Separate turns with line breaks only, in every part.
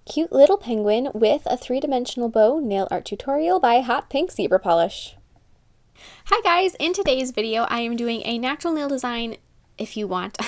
Cute little penguin with a three-dimensional bow nail art tutorial by Hotpinkzebrapolish. Hi guys, in today's video I am doing a natural nail design if you want.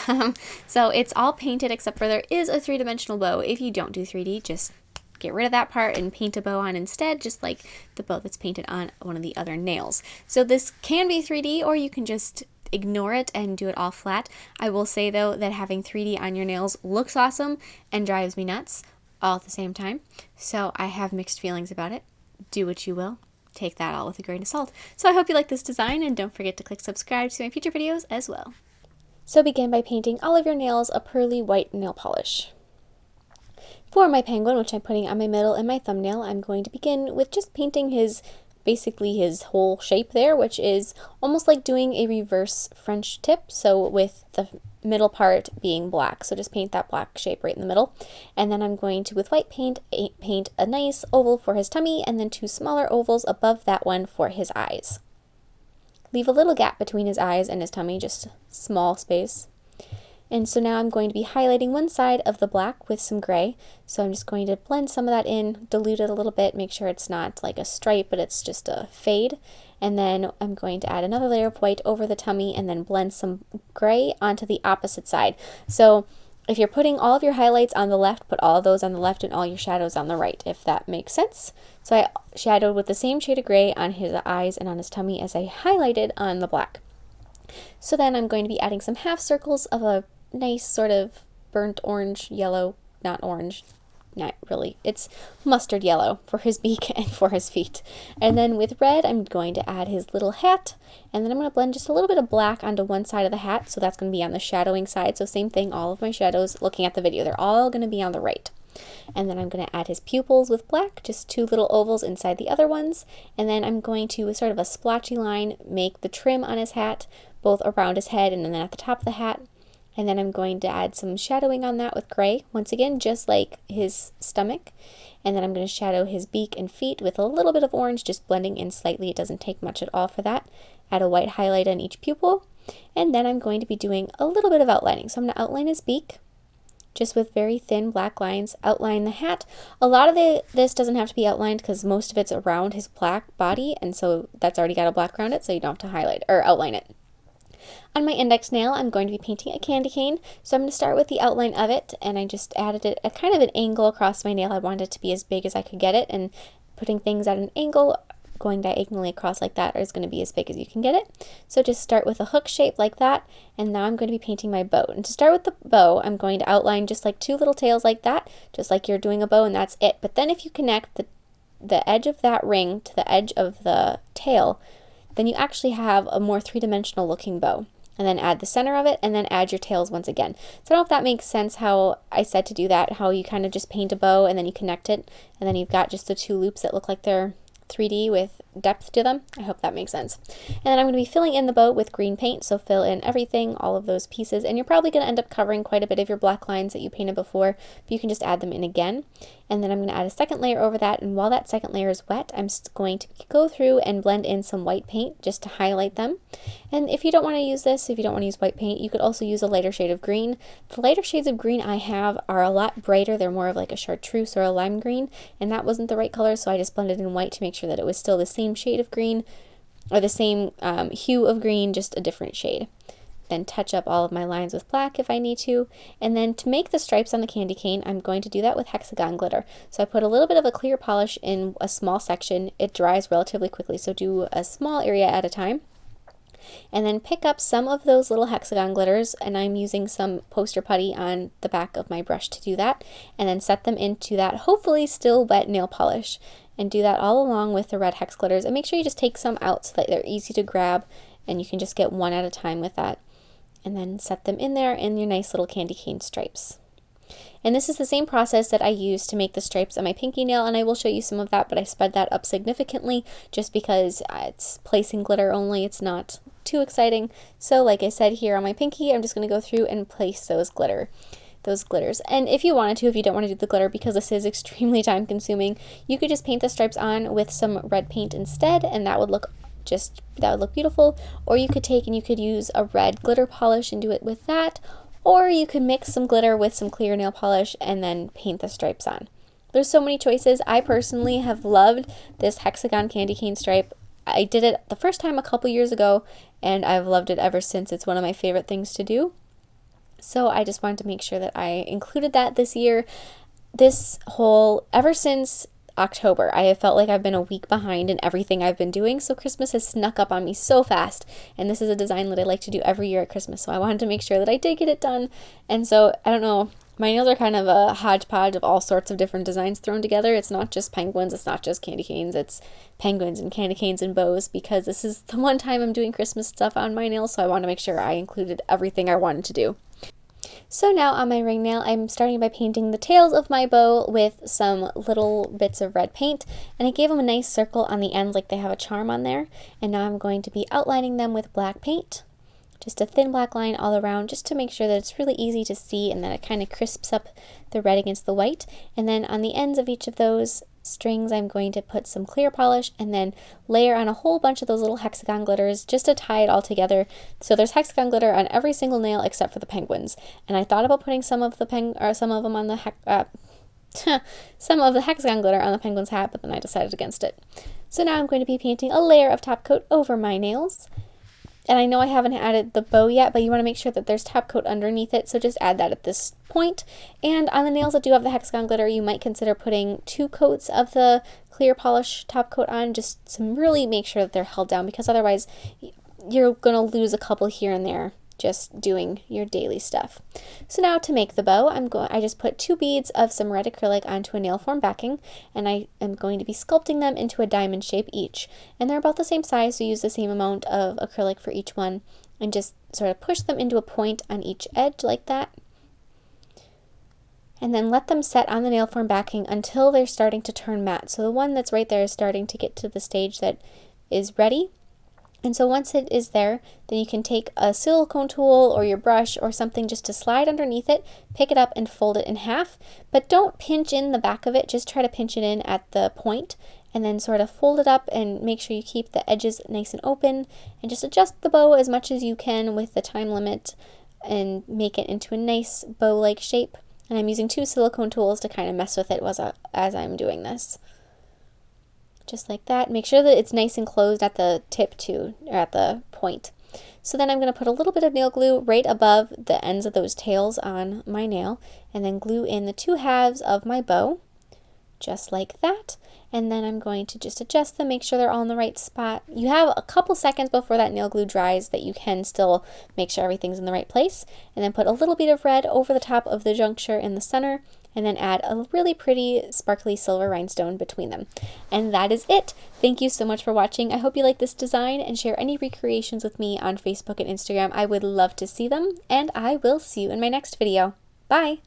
So it's all painted except for there is a three-dimensional bow. If you don't do 3D, just get rid of that part and paint a bow on instead, just like the bow that's painted on one of the other nails. So this can be 3D or you can just ignore it and do it all flat. I will say though that having 3D on your nails looks awesome and drives me nuts all at the same time. So I have mixed feelings about it. Do what you will. Take that all with a grain of salt. So I hope you like this design and don't forget to click subscribe to my future videos as well. So begin by painting all of your nails a pearly white nail polish. For my penguin, which I'm putting on my middle and my thumbnail, I'm going to begin with just painting basically his whole shape there, which is almost like doing a reverse French tip, so with the middle part being black. So just paint that black shape right in the middle. And then I'm going to, with white paint, paint a nice oval for his tummy and then two smaller ovals above that one for his eyes. Leave a little gap between his eyes and his tummy, just small space. And so now I'm going to be highlighting one side of the black with some gray. So I'm just going to blend some of that in, dilute it a little bit, make sure it's not like a stripe, but it's just a fade. And then I'm going to add another layer of white over the tummy and then blend some gray onto the opposite side. So if you're putting all of your highlights on the left, put all of those on the left and all your shadows on the right, if that makes sense. So I shadowed with the same shade of gray on his eyes and on his tummy as I highlighted on the black. So then I'm going to be adding some half circles of a nice sort of burnt orange, yellow, not orange, not really, it's mustard yellow for his beak and for his feet. And then with red, I'm going to add his little hat, and then I'm going to blend just a little bit of black onto one side of the hat, so that's going to be on the shadowing side. So same thing, all of my shadows, looking at the video, they're all going to be on the right. And then I'm going to add his pupils with black, just two little ovals inside the other ones. And then I'm going to, with sort of a splotchy line, make the trim on his hat, both around his head and then at the top of the hat. And then I'm going to add some shadowing on that with gray, once again, just like his stomach. And then I'm going to shadow his beak and feet with a little bit of orange, just blending in slightly. It doesn't take much at all for that. Add a white highlight on each pupil. And then I'm going to be doing a little bit of outlining. So I'm going to outline his beak, just with very thin black lines. Outline the hat. A lot of this doesn't have to be outlined because most of it's around his black body, and so that's already got a black around it, so you don't have to highlight or outline it. On my index nail, I'm going to be painting a candy cane, so I'm going to start with the outline of it, and I just added it at kind of an angle across my nail. I wanted it to be as big as I could get it, and putting things at an angle, going diagonally across like that, is going to be as big as you can get it. So just start with a hook shape like that, and now I'm going to be painting my bow. And to start with the bow, I'm going to outline just like two little tails like that, just like you're doing a bow, and that's it. But then if you connect the edge of that ring to the edge of the tail, then you actually have a more three-dimensional looking bow. And then add the center of it, and then add your tails once again. So I don't know if that makes sense how I said to do that, how you kind of just paint a bow and then you connect it, and then you've got just the two loops that look like they're 3D with depth to them. I hope that makes sense. And then I'm going to be filling in the bow with green paint, so fill in everything, all of those pieces, and you're probably going to end up covering quite a bit of your black lines that you painted before, but you can just add them in again. And then I'm going to add a second layer over that, and while that second layer is wet, I'm going to go through and blend in some white paint just to highlight them. And if you don't want to use this, if you don't want to use white paint, you could also use a lighter shade of green. The lighter shades of green I have are a lot brighter. They're more of like a chartreuse or a lime green, and that wasn't the right color, so I just blended in white to make sure that it was still the same shade of green, or the same hue of green, just a different shade. Then touch up all of my lines with black if I need to. And then to make the stripes on the candy cane, I'm going to do that with hexagon glitter. So I put a little bit of a clear polish in a small section. It dries relatively quickly, so do a small area at a time. And then pick up some of those little hexagon glitters, and I'm using some poster putty on the back of my brush to do that, and then set them into that hopefully still wet nail polish. And do that all along with the red hex glitters, and make sure you just take some out so that they're easy to grab, and you can just get one at a time with that. And then set them in there in your nice little candy cane stripes. And this is the same process that I used to make the stripes on my pinky nail, and I will show you some of that, but I sped that up significantly just because it's placing glitter only. It's not too exciting. So like I said here on my pinky, I'm just going to go through and place those glitters. And if you wanted to, if you don't want to do the glitter because this is extremely time consuming, you could just paint the stripes on with some red paint instead, and that would look beautiful. Or you could take and you could use a red glitter polish and do it with that, or you could mix some glitter with some clear nail polish and then paint the stripes on. There's so many choices. I personally have loved this hexagon candy cane stripe. I did it the first time a couple years ago, and I've loved it ever since. It's one of my favorite things to do. So I just wanted to make sure that I included that this year. Ever since October, I have felt like I've been a week behind in everything I've been doing, so Christmas has snuck up on me so fast, and this is a design that I like to do every year at Christmas, so I wanted to make sure that I did get it done. And so, I don't know, my nails are kind of a hodgepodge of all sorts of different designs thrown together. It's not just penguins, it's not just candy canes, it's penguins and candy canes and bows, because this is the one time I'm doing Christmas stuff on my nails, so I want to make sure I included everything I wanted to do. So now on my ring nail, I'm starting by painting the tails of my bow with some little bits of red paint, and I gave them a nice circle on the ends like they have a charm on there. And now I'm going to be outlining them with black paint, just a thin black line all around, just to make sure that it's really easy to see and that it kind of crisps up the red against the white. And then on the ends of each of those strings, I'm going to put some clear polish and then layer on a whole bunch of those little hexagon glitters just to tie it all together. So there's hexagon glitter on every single nail except for the penguins. And I thought about putting some of them on the some of the hexagon glitter on the penguin's hat, but then I decided against it. So now I'm going to be painting a layer of top coat over my nails. And I know I haven't added the bow yet, but you want to make sure that there's top coat underneath it, so just add that at this point. And on the nails that do have the hexagon glitter, you might consider putting 2 coats of the clear polish top coat on, just to really make sure that they're held down, because otherwise you're going to lose a couple here and there just doing your daily stuff. So now to make the bow, I just put 2 beads of some red acrylic onto a nail form backing, and I am going to be sculpting them into a diamond shape each. And they're about the same size, so use the same amount of acrylic for each one, and just sort of push them into a point on each edge like that. And then let them set on the nail form backing until they're starting to turn matte. So the one that's right there is starting to get to the stage that is ready. And so once it is there, then you can take a silicone tool or your brush or something just to slide underneath it, pick it up and fold it in half. But don't pinch in the back of it, just try to pinch it in at the point and then sort of fold it up and make sure you keep the edges nice and open, and just adjust the bow as much as you can with the time limit and make it into a nice bow-like shape. And I'm using 2 silicone tools to kind of mess with it as I'm doing this. Just like that. Make sure that it's nice and closed at the tip too, or at the point. So then I'm going to put a little bit of nail glue right above the ends of those tails on my nail, and then glue in the 2 halves of my bow, just like that. And then I'm going to just adjust them, make sure they're all in the right spot. You have a couple seconds before that nail glue dries that you can still make sure everything's in the right place. And then put a little bit of red over the top of the juncture in the center, and then add a really pretty sparkly silver rhinestone between them. And that is it. Thank you so much for watching. I hope you like this design, and share any recreations with me on Facebook and Instagram. I would love to see them, and I will see you in my next video. Bye!